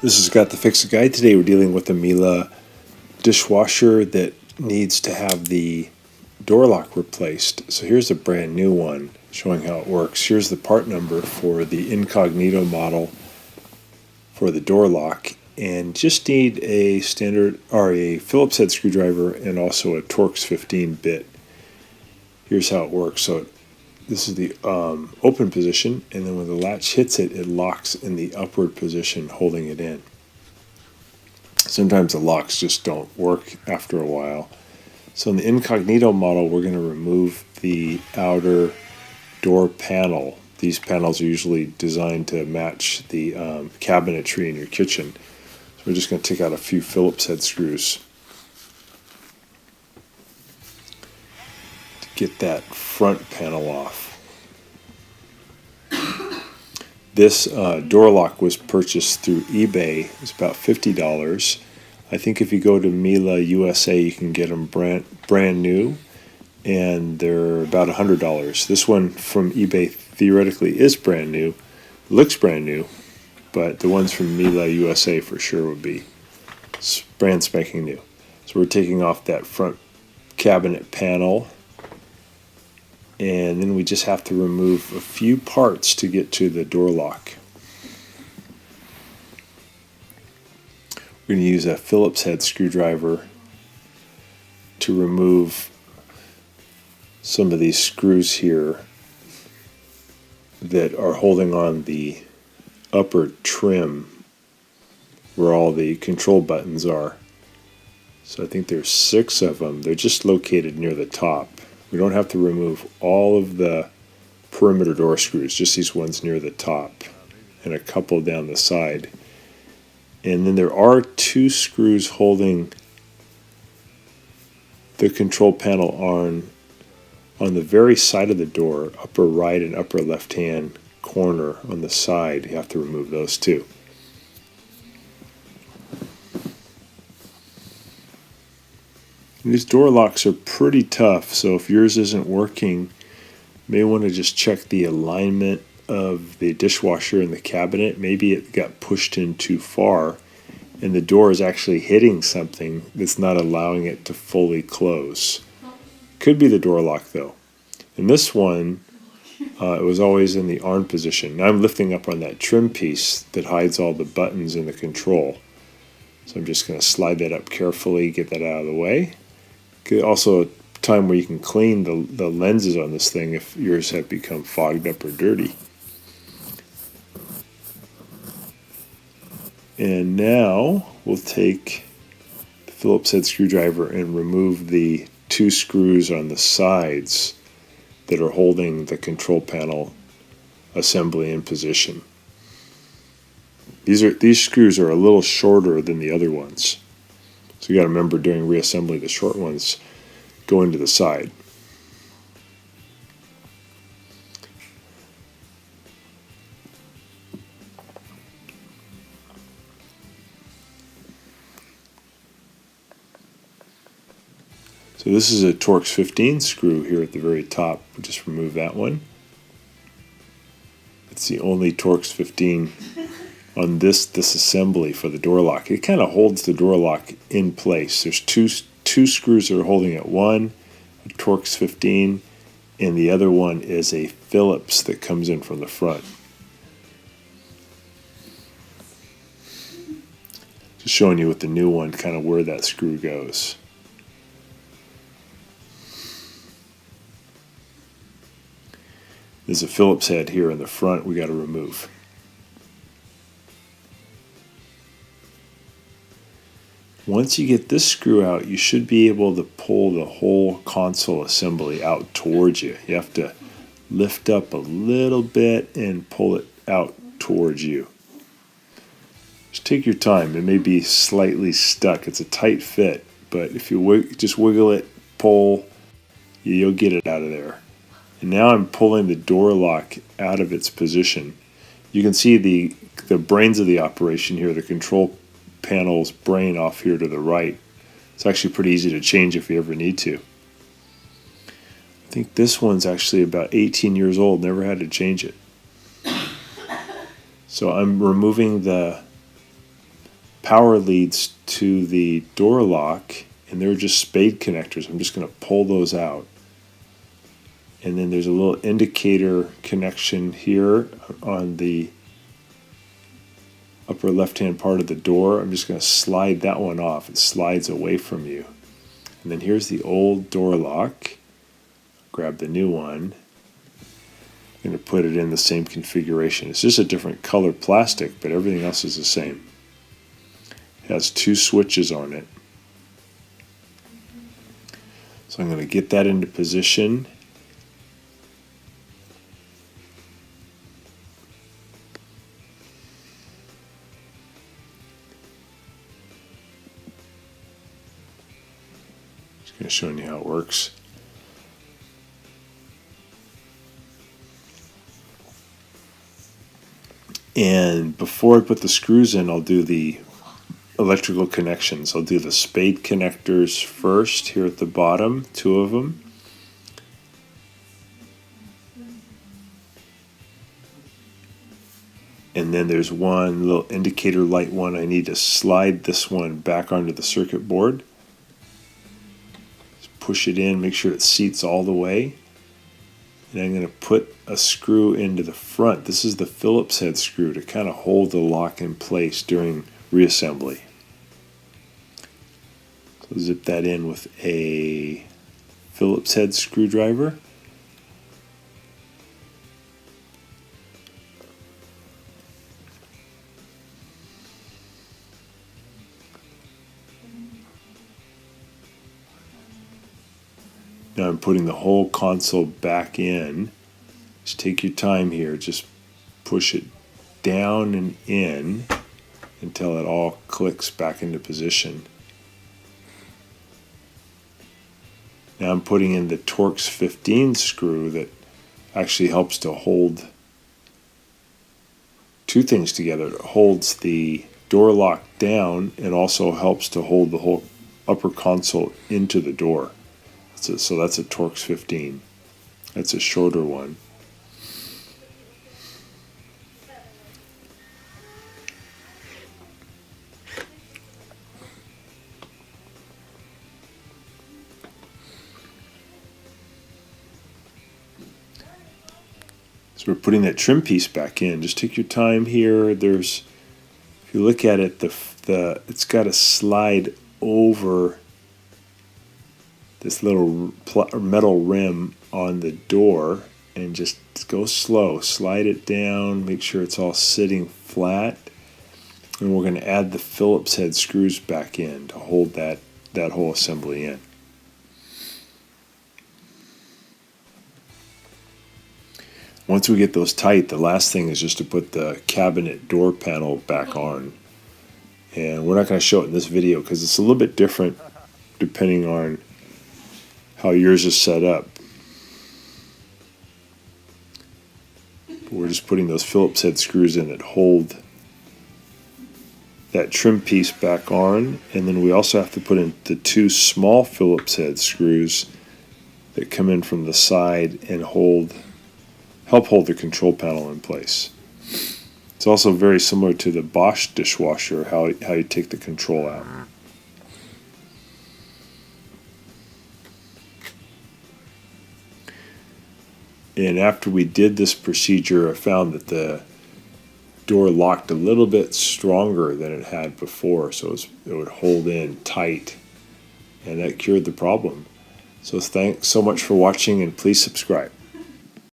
This is Got the Fix It Guide. Today we're dealing with a Miele dishwasher that needs to have the door lock replaced. So here's a brand new one showing how it works. Here's the part number for the incognito model for the door lock, and just need a standard or a Phillips head screwdriver and also a Torx 15 bit. Here's how it works. So this is the open position, and then when the latch hits it, it locks in the upward position, holding it in. Sometimes the locks just don't work after a while. So in the incognito model, we're going to remove the outer door panel. These panels are usually designed to match the cabinetry in your kitchen. So we're just going to take out a few Phillips head screws to get that front panel off. This door lock was purchased through eBay. It's about $50. I think if you go to Miele USA, you can get them brand new, and they're about $100. This one from eBay theoretically is brand new, looks brand new, but the ones from Miele USA for sure would be brand spanking new. So we're taking off that front cabinet panel, and then we just have to remove a few parts to get to the door lock. We're going to use a Phillips head screwdriver to remove some of these screws here that are holding on the upper trim where all the control buttons are. So I think there's 6 of them. They're just located near the top. We don't have to remove all of the perimeter door screws, just these ones near the top and a couple down the side. And then there are 2 screws holding the control panel on the very side of the door, upper right and upper left hand corner on the side. You have to remove those too. These door locks are pretty tough, so if yours isn't working, you may want to just check the alignment of the dishwasher in the cabinet. Maybe it got pushed in too far, and the door is actually hitting something that's not allowing it to fully close. Could be the door lock though. In this one, it was always in the arm position. Now I'm lifting up on that trim piece that hides all the buttons in the control. So I'm just going to slide that up carefully, get that out of the way. Also a time where you can clean the lenses on this thing if yours have become fogged up or dirty. And now we'll take the Phillips head screwdriver and remove the 2 screws on the sides that are holding the control panel assembly in position. These screws are a little shorter than the other ones. So you got to remember during reassembly, the short ones go into the side. So this is a Torx 15 screw here at the very top. We'll just remove that one. It's the only Torx 15 on this assembly for the door lock. It kind of holds the door lock in place. There's two screws that are holding it. One, a Torx 15, and the other one is a Phillips that comes in from the front. Just showing you with the new one kind of where that screw goes. There's a Phillips head here in the front we got to remove. Once you get this screw out, you should be able to pull the whole console assembly out towards you. You have to lift up a little bit and pull it out towards you. Just take your time. It may be slightly stuck. It's a tight fit, but if you just wiggle it, pull, you'll get it out of there. And now I'm pulling the door lock out of its position. You can see the brains of the operation here, the control panel's brain off here to the right. It's actually pretty easy to change if you ever need to. I think this one's actually about 18 years old, never had to change it. So I'm removing the power leads to the door lock, and they're just spade connectors. I'm just going to pull those out. And then there's a little indicator connection here on the upper left-hand part of the door. I'm just going to slide that one off. It slides away from you. And then here's the old door lock. Grab the new one. I'm going to put it in the same configuration. It's just a different color plastic, but everything else is the same. It has 2 switches on it. So I'm going to get that into position. Just going to show you how it works. And before I put the screws in, I'll do the electrical connections. I'll do the spade connectors first here at the bottom, 2 of them. And then there's one little indicator light one. I need to slide this one back onto the circuit board. Just push it in, make sure it seats all the way. And I'm going to put a screw into the front. This is the Phillips head screw to kind of hold the lock in place during reassembly. So zip that in with a Phillips head screwdriver. Now I'm putting the whole console back in. Just take your time here. Just push it down and in until it all clicks back into position. Now I'm putting in the Torx 15 screw that actually helps to hold 2 things together. It holds the door lock down and also helps to hold the whole upper console into the door. So that's a Torx 15. That's a shorter one. So we're putting that trim piece back in. Just take your time here. If you look at it, it's got to slide over this little metal rim on the door, and just go slow. Slide it down, make sure it's all sitting flat, and we're going to add the Phillips head screws back in to hold that whole assembly in. Once we get those tight, the last thing is just to put the cabinet door panel back on. And we're not going to show it in this video because it's a little bit different depending on how yours is set up. But we're just putting those Phillips head screws in that hold that trim piece back on, and then we also have to put in the 2 small Phillips head screws that come in from the side and help hold the control panel in place. It's also very similar to the Bosch dishwasher, how you take the control out. And after we did this procedure, I found that the door locked a little bit stronger than it had before, so it would hold in tight, and that cured the problem. So thanks so much for watching, and please subscribe.